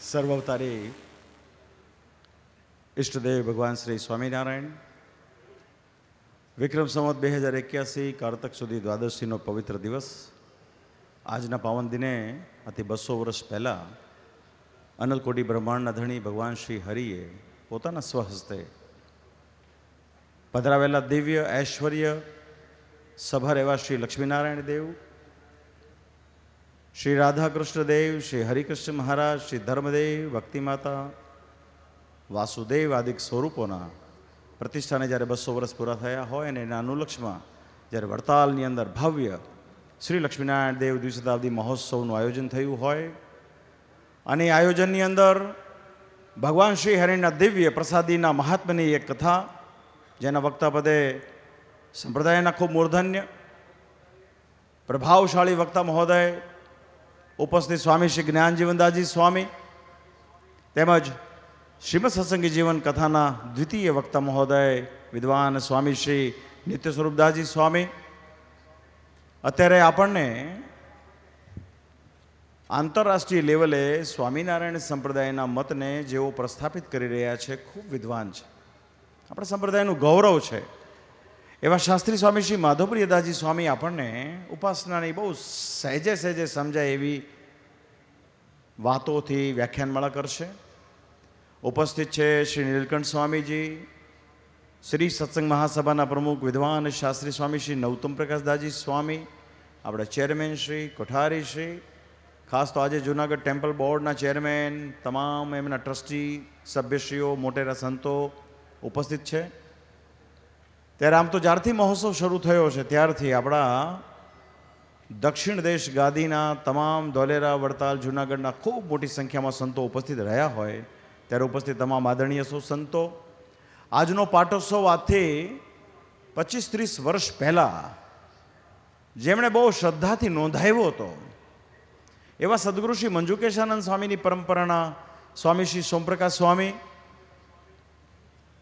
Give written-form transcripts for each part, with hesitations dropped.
સર્વઅવતારી ઈષ્ટદેવ ભગવાન શ્રી સ્વામિનારાયણ વિક્રમ સંવત 2081 કારતક સુધી દ્વાદશીનો પવિત્ર દિવસ. આજના પાવન દિને અતિ 200 વર્ષ પહેલાં અનલકોટી બ્રહ્માંડના ધણી ભગવાન શ્રી હરિએ પોતાના સ્વહસ્તે પધરાવેલા દિવ્ય ઐશ્વર્ય સભર એવા શ્રી લક્ષ્મીનારાયણ દેવ, શ્રી રાધાકૃષ્ણ દેવ, શ્રી હરિકૃષ્ણ મહારાજ, શ્રી ધર્મદેવ, ભક્તિમાતા, વાસુદેવ આદિક સ્વરૂપોના પ્રતિષ્ઠાને જ્યારે 200 વર્ષ પૂરા થયા હોય અને એના અનુલક્ષમાં જ્યારે વડતાલની અંદર ભવ્ય શ્રી લક્ષ્મીનારાયણ દેવ દ્વિશતાબ્દી મહોત્સવનું આયોજન થયું હોય અને એ આયોજનની અંદર ભગવાન શ્રી હરિના દિવ્ય પ્રસાદીના મહાત્મ્યની એક કથા, જેના વક્તા પદે સંપ્રદાયના ખૂબ મૂર્ધન્ય પ્રભાવશાળી વક્તા મહોદય ઉપસ્થિત સ્વામી શ્રી જ્ઞાનજીવનદાસજી સ્વામી તેમજ શ્રીમદ સત્સંગી જીવન કથાના દ્વિતીય વક્તા મહોદય વિદ્વાન સ્વામી શ્રી નિત્ય સ્વરૂપદાસજી સ્વામી અત્યારે આપણને આંતરરાષ્ટ્રીય લેવલે સ્વામિનારાયણ સંપ્રદાયના મતને જેઓ પ્રસ્થાપિત કરી રહ્યા છે, ખૂબ વિદ્વાન છે, આપણા સંપ્રદાયનું ગૌરવ છે એવા શાસ્ત્રી સ્વામી શ્રી માધવપ્રિયદાસજી સ્વામી આપણને ઉપાસનાની બહુ સહેજે સહેજે સમજાય એવી વાતોથી વ્યાખ્યાનમાળા કરશે. ઉપસ્થિત છે શ્રી નીલકંઠ સ્વામીજી, શ્રી સત્સંગ મહાસભાના પ્રમુખ વિદ્વાન શાસ્ત્રી સ્વામી શ્રી નવતમ પ્રકાશદાસજી સ્વામી, આપણા ચેરમેન શ્રી કોઠારી શ્રી, ખાસ તો આજે જૂનાગઢ ટેમ્પલ બોર્ડના ચેરમેન, તમામ એમના ટ્રસ્ટી સભ્યશ્રીઓ, મોટેરા સંતો ઉપસ્થિત છે. ત્યારે આમ તો જ્યારથી મહોત્સવ શરૂ થયો છે ત્યારથી આપણા દક્ષિણ દેશ ગાદીના તમામ ધોલેરા, વડતાલ, જૂનાગઢના ખૂબ મોટી સંખ્યામાં સંતો ઉપસ્થિત રહ્યા હોય ત્યારે ઉપસ્થિત તમામ આદરણીય સૌ સંતો, આજનો પાટોત્સવ આજથી 25-30 વર્ષ પહેલાં જેમણે બહુ શ્રદ્ધાથી નોંધાવ્યો હતો એવા સદગુરુ શ્રી મંજુકેશાનંદ સ્વામીની પરંપરાના સ્વામી શ્રી સોમપ્રકાશ સ્વામી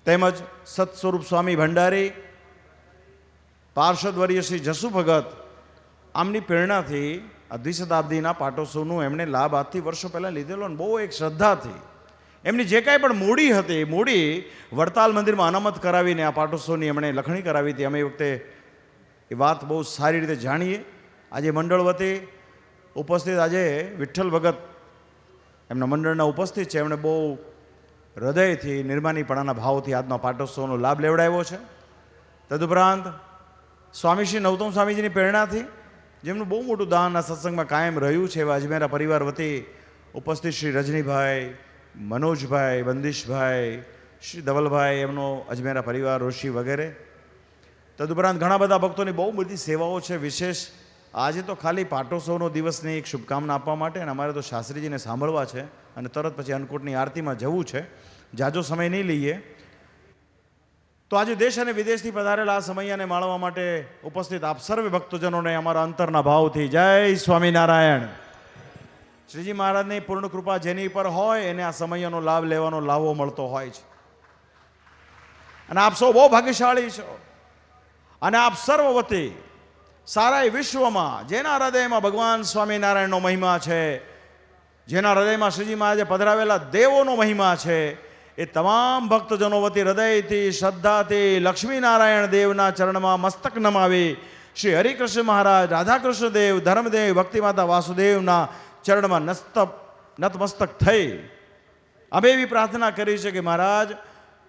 તેમજ સત સ્વરૂપ સ્વામી ભંડારી, પાર્ષદવર્ય શ્રી જસુ ભગત, આમની પ્રેરણાથી આ દ્વિશતાબ્દીના પાટોત્સવનું એમણે લાભ આજથી વર્ષો પહેલાં લીધેલો અને બહુ એક શ્રદ્ધાથી એમની જે કાંઈ પણ મૂડી હતી, મૂડી વડતાલ મંદિરમાં અનામત કરાવીને આ પાટોત્સવની એમણે લખણી કરાવી હતી. અમે એ વખતે એ વાત બહુ સારી રીતે જાણીએ. આજે મંડળ વતી ઉપસ્થિત આજે વિઠ્ઠલ ભગત એમના મંડળના ઉપસ્થિત છે, એમણે બહુ હૃદયથી નિર્માનીપણાના ભાવથી આજનો પાટોત્સવનો લાભ લેવડાવ્યો છે. તદુપરાંત સ્વામી શ્રી નવતમ સ્વામીજીની પ્રેરણાથી જેમનું બહુ મોટું દાન આ સત્સંગમાં કાયમ રહ્યું છે એવા અજમેરા પરિવાર વતી ઉપસ્થિત શ્રી રજનીભાઈ, મનોજભાઈ, બંદીશભાઈ, શ્રી ધવલભાઈ, એમનો અજમેરા પરિવાર, ઋષિ વગેરે. તદુપરાંત ઘણા બધા ભક્તોની બહુ બધી સેવાઓ છે. વિશેષ આજે તો ખાલી પાટોત્સવનો દિવસની એક શુભકામના આપવા માટે અને અમારે તો શાસ્ત્રીજીને સાંભળવા છે અને તરત પછી અન્નકૂટની આરતીમાં જવું છે, જાજો સમય નહીં લઈએ. તો આજે દેશ અને વિદેશથી પધારેલા આ સમયને માણવા માટે ઉપસ્થિત આપ સર્વે ભક્તજનોને અમારા અંતરના ભાવથી જય સ્વામિનારાયણ. શ્રીજી મહારાજની પૂર્ણ કૃપા જેની પર હોય એને આ સમયનો લાભ લેવાનો લાવો મળતો હોય છે અને આપ સૌ બહુ ભાગ્યશાળી છો. અને આપ સર્વ વતી સારા વિશ્વમાં જેના હૃદયમાં ભગવાન સ્વામિનારાયણનો મહિમા છે, જેના હૃદયમાં શ્રીજી મહારાજે પધરાવેલા દેવોનો મહિમા છે, એ તમામ ભક્તજનો વતી હૃદયથી શ્રદ્ધાથી લક્ષ્મીનારાયણ દેવના ચરણમાં મસ્તક નમાવી શ્રી હરિકૃષ્ણ મહારાજ, રાધાકૃષ્ણ દેવ, ધર્મદેવ, ભક્તિમાતા વાસુદેવના ચરણમાં નતમસ્તક થઈ અમે એવી પ્રાર્થના કરી છે કે મહારાજ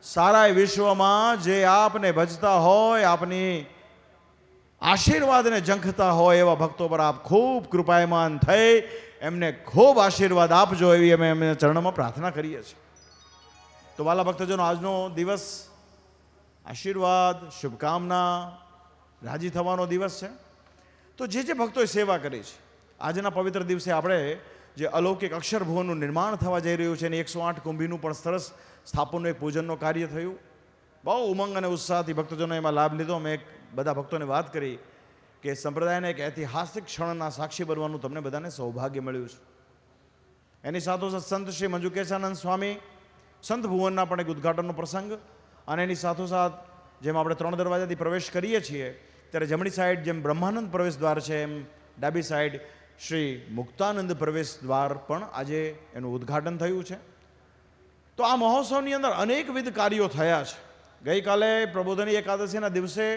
સારા વિશ્વમાં જે આપને ભજતા હોય, આપની આશીર્વાદને ઝંખતા હોય એવા ભક્તો પર આપ ખૂબ કૃપાયમાન થઈ એમને ખૂબ આશીર્વાદ આપજો એવી અમે એમના ચરણોમાં પ્રાર્થના કરીએ છીએ. તો વાલા ભક્તજનો, આજનો દિવસ આશીર્વાદ, શુભકામના, રાજી થવાનો દિવસ છે. તો જે ભક્તોએ સેવા કરી છે, આજના પવિત્ર દિવસે આપણે જે અલૌકિક અક્ષરભુવનનું નિર્માણ થવા જઈ રહ્યું છે અને 108 કુંભીનું પણ સરસ સ્થાપનનું એક પૂજનનું કાર્ય થયું. બહુ ઉમંગ અને ઉત્સાહથી ભક્તજનો એમાં લાભ લીધો. મેં બધા ભક્તોને વાત કરી કે સંપ્રદાયના એક ઐતિહાસિક ક્ષણના સાક્ષી બનવાનું તમને બધાને સૌભાગ્ય મળ્યું છે. એની સાથોસાથ સંત શ્રી મંજુકેશાનંદ સ્વામી સંત ભુવનના પણ એક ઉદ્ઘાટનનો પ્રસંગ અને એની સાથોસાથ જેમ આપણે 3 દરવાજાથી પ્રવેશ કરીએ છીએ ત્યારે જમણી સાઈડ જેમ બ્રહ્માનંદ પ્રવેશ દ્વાર છે એમ ડાબી સાઈડ શ્રી મુક્તાનંદ પ્રવેશ દ્વાર પણ આજે એનું ઉદ્ઘાટન થયું છે. તો આ મહોત્સવની અંદર અનેકવિધ કાર્યો થયા છે. ગઈકાલે પ્રબોધની એકાદશીના દિવસે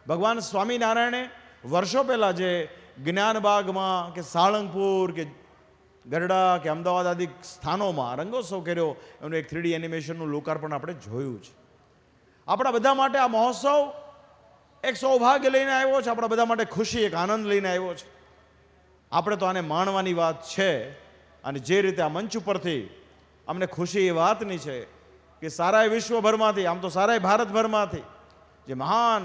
ભગવાન સ્વામિનારાયણે વર્ષો પહેલાં જે જ્ઞાનબાગમાં કે સાળંગપુર કે ગરડા કે અમદાવાદ આદિ સ્થાનોમાં રંગોત્સવ કર્યો, એનું એક 3D એનિમેશનનું લોકાર્પણ આપણે જોયું છે. આપણા બધા માટે આ મહોત્સવ એક સૌભાગ્ય લઈને આવ્યો છે, આપણા બધા માટે ખુશી, એક આનંદ લઈને આવ્યો છે. આપણે તો આને માણવાની વાત છે. અને જે રીતે આ મંચ ઉપરથી અમને ખુશી એ વાતની છે કે સારાય વિશ્વભરમાંથી, આમ તો સારાય ભારતભરમાંથી જે મહાન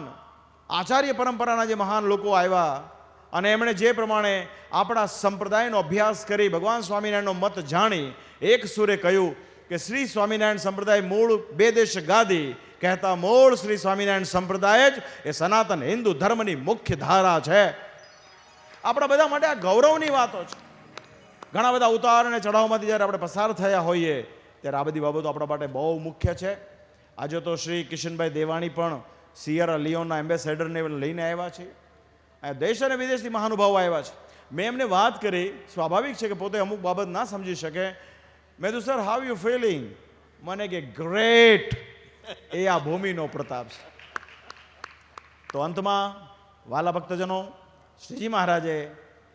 આચાર્ય પરંપરાના જે મહાન લોકો આવ્યા અને એમણે જે પ્રમાણે આપણા સંપ્રદાયનો અભ્યાસ કરી ભગવાન સ્વામિનારાયણનો મત જાણી એક સુરે કહ્યું કે શ્રી સ્વામિનારાયણ સંપ્રદાય મૂળ બે દેશ ગાદી, કહેતા મૂળ શ્રી સ્વામિનારાયણ સંપ્રદાય જ એ સનાતન હિન્દુ ધર્મની મુખ્ય ધારા છે. આપણા બધા માટે આ ગૌરવની વાતો છે. ઘણા બધા ઉતાર અને ચઢાવમાંથી જ્યારે આપણે પસાર થયા હોઈએ ત્યારે આ બધી બાબતો આપણા માટે બહુ મુખ્ય છે. આજે તો શ્રી કિશનભાઈ દેવાણી પણ સિયરા લિયોનના એમ્બેસેડરને લઈને આવ્યા છે. દેશ અને વિદેશથી મહાનુભાવો આવ્યા છે. મેં એમને વાત કરી, સ્વાભાવિક છે કે પોતે અમુક બાબત ના સમજી શકે. મેં તો સર હાવ યુ ફીલિંગ? મને કે ગ્રેટ, એ આ ભૂમિનો પ્રતાપ છે. તો અંતમાં વાલા ભક્તજનો, શ્રીજી મહારાજે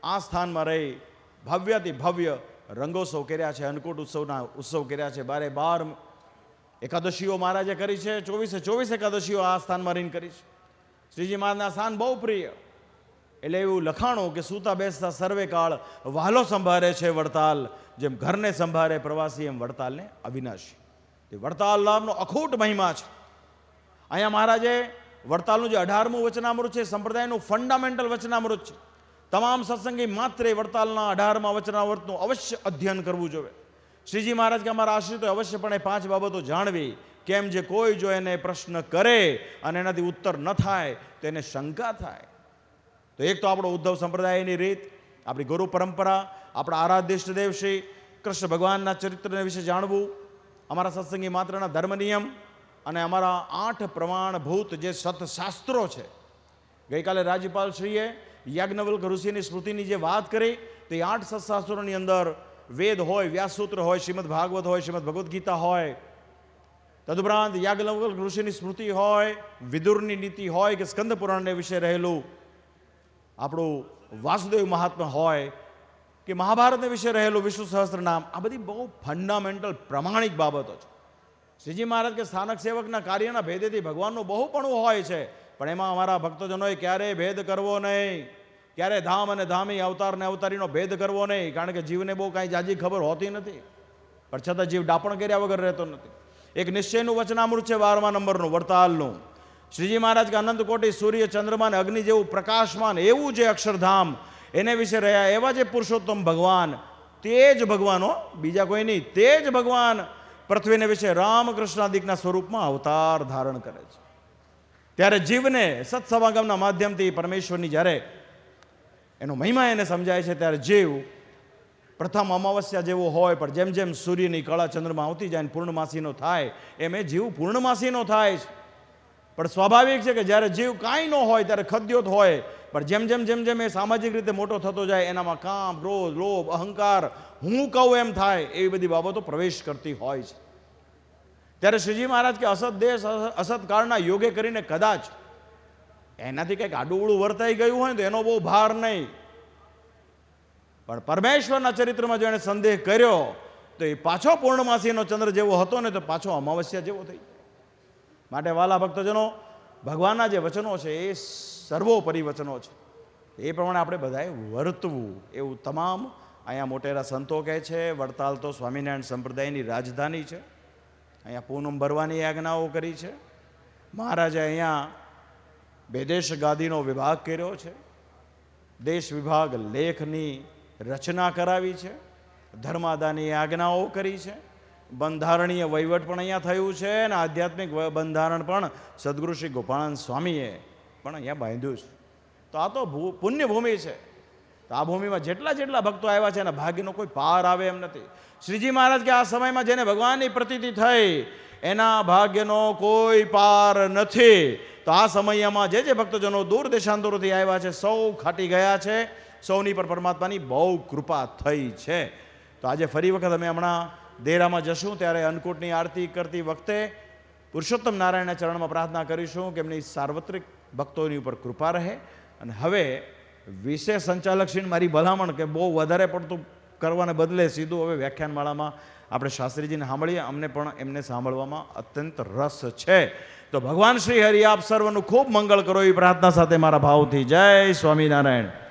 આ સ્થાનમાં રહી ભવ્યથી ભવ્ય રંગોત્સવ કર્યા છે, અન્નકૂટ ઉત્સવ કર્યા છે. 12 એકાદશીઓ મહારાજે કરી છે, 24 એકાદશીઓ આ સ્થાનમાં રહીને કરી છે. શ્રીજી મહારાજના સ્થાન બહુ પ્રિય. એટલે એવું લખાણું કે સૂતા બેસતા સર્વે કાળ વાલો સંભાળે છે વડતાલ, જેમ ઘરને સંભાળે પ્રવાસી એમ વડતાલને અવિનાશી. તે વડતાલ નામનો અખૂટ મહિમા છે. અહીંયા મહારાજે વડતાલનું જે 18મું વચનામૃત છે, સંપ્રદાયનું ફંડામેન્ટલ વચનામૃત છે. તમામ સત્સંગી માત્રે વડતાલના 18મા વચનામૃતનું અવશ્ય અધ્યયન કરવું જોઈએ. શ્રીજી મહારાજ કે અમારા આશ્રિતો અવશ્યપણે 5 બાબતો જાણવી. કેમ જે કોઈ જો એને પ્રશ્ન કરે અને એનાથી ઉત્તર ન થાય તો એને શંકા થાય. તો એક તો આપણો ઉદ્ધવ સંપ્રદાયની રીત, આપણી ગુરુ પરંપરા, આપણા આરાધ્ય ઇષ્ટદેવ શ્રી કૃષ્ણ ભગવાનના ચરિત્રને વિશે જાણવું, અમારા સત્સંગી માત્રના ધર્મ નિયમ અને અમારા 8 પ્રમાણભૂત જે સતશાસ્ત્રો છે. ગઈકાલે રાજ્યપાલશ્રીએ યાજ્ઞવલ્ક ઋષિની સ્મૃતિની જે વાત કરી, તો એ 8 સતશાસ્ત્રોની અંદર વેદ હોય, વ્યાસસૂત્ર હોય, શ્રીમદ ભાગવત હોય, શ્રીમદ ભગવદ્ ગીતા હોય, તદુપરાંત યાજ્ઞવલ્ક ઋષિની સ્મૃતિ હોય, વિદુરની નીતિ હોય કે સ્કંદ પુરાણને વિશે રહેલું આપણું વાસુદેવ મહાત્મા હોય કે મહાભારતને વિશે રહેલું વિષ્ણુ સહસ્ત્ર નામ, આ બધી બહુ ફંડામેન્ટલ પ્રમાણિક બાબતો છે. શ્રીજી મહારાજ કે સ્થાનક સેવકના કાર્યના ભેદેથી ભગવાનનું બહુપણું હોય છે, પણ એમાં અમારા ભક્તજનોએ ક્યારેય ભેદ કરવો નહીં, ક્યારે ધામ અને ધામી, અવતાર ને અવતારીનો ભેદ કરવો નહીં. કારણ કે જીવને બહુ કાંઈ જાજી ખબર હોતી નથી, પણ છતાં જીવ ડાપણ કર્યા વગર રહેતો નથી. એક નિશ્ચયનું વચનામૃત છે 12મા નંબરનું વડતાલનું. શ્રીજી મહારાજ કે અનંત કોટી સૂર્ય ચંદ્રમા અને અગ્નિ જેવું પ્રકાશમાન એવું જે અક્ષરધામ, એને વિશે રહ્યા એવા જે પુરુષોત્તમ ભગવાન, તે જ ભગવાનો, બીજા કોઈ નહીં, તે જ ભગવાન પૃથ્વીને વિશે રામકૃષ્ણાદિકના સ્વરૂપમાં અવતાર ધારણ કરે છે. ત્યારે જીવને સત્સમાગમના માધ્યમથી પરમેશ્વરની જ્યારે એનો મહિમા એને સમજાય છે, ત્યારે જીવ પ્રથમ અમાવસ્યા જેવો હોય, પણ જેમ જેમ સૂર્યની કળા ચંદ્રમાં આવતી જાય પૂર્ણમાસીનો થાય, એમ એ જીવ પૂર્ણમાસીનો થાય છે. પણ સ્વાભાવિક છે કે જ્યારે જીવ કાંઈ ન હોય ત્યારે ખદ્યોત હોય, પણ જેમ જેમ જેમ જેમ એ સામાજિક રીતે મોટો થતો જાય એનામાં કામ, ક્રોધ, લોભ, અહંકાર, હું કહું એમ થાય, એવી બધી બાબતો પ્રવેશ કરતી હોય છે. ત્યારે શ્રીજી મહારાજ કે અસત દેશ અસત કાળના યોગે કરીને કદાચ એનાથી કંઈક આડુંવડું વર્તાઈ ગયું હોય ને તો એનો બહુ ભાર નહીં, પણ પરમેશ્વરના ચરિત્રમાં જો એને સંદેહ કર્યો તો એ પાછો પૂર્ણમાસીનો ચંદ્ર જેવો હતો ને તો પાછો અમાવસ્યા જેવો થઈ. માટે વાલા ભક્તજનો, ભગવાનના જે વચનો છે એ સર્વોપરી વચનો છે, એ પ્રમાણે આપણે બધાએ વર્તવું એવું તમામ અહીંયા મોટેરા સંતો કહે છે. વડતાલ તો સ્વામિનારાયણ સંપ્રદાયની રાજધાની છે. અહીંયા પૂનમ ભરવાની આજ્ઞાઓ કરી છે. મહારાજે અહીંયા બેદેશ ગાદીનો વિભાગ કર્યો છે, દેશ વિભાગ લેખની રચના કરાવી છે, ધર્માદાની આજ્ઞાઓ કરી છે, બંધારણીય વહીવટ પણ અહીંયા થયું છે અને આધ્યાત્મિક બંધારણ પણ સદગુરુ શ્રી ગોપાળાનંદ સ્વામીએ પણ અહીંયા બાંધ્યું છે. તો આ તો પુણ્યભૂમિ છે. તો આ ભૂમિમાં જેટલા જેટલા ભક્તો આવ્યા છે એના ભાગ્યનો કોઈ પાર આવે એમ નથી. શ્રીજી મહારાજ કે આ સમયમાં જેને ભગવાનની પ્રતીતિ થઈ એના ભાગ્યનો કોઈ પાર નથી. તો આ સમયમાં જે ભક્તજનો દૂર દેશાંતરોથી આવ્યા છે સૌ ખાટી ગયા છે. સૌની પર પરમાત્માની બહુ કૃપા થઈ છે. તો આજે ફરી વખત અમે હમણાં દેરામાં જશું ત્યારે અન્નકૂટની આરતી કરતી વખતે પુરુષોત્તમ નારાયણના ચરણમાં પ્રાર્થના કરીશું કે એમની સાર્વત્રિક ભક્તોની ઉપર કૃપા રહે. અને હવે વિશેષ સંચાલકશ્રીને મારી ભલામણ કે બહુ વધારે પડતું કરવાને બદલે સીધું હવે વ્યાખ્યાનમાળામાં આપણે શાસ્ત્રીજીને સાંભળીએ. અમને પણ એમને સાંભળવામાં અત્યંત રસ છે. તો ભગવાન શ્રી હરિ આપ સર્વનું ખૂબ મંગળ કરો એ પ્રાર્થના સાથે મારા ભાવથી જય સ્વામિનારાયણ.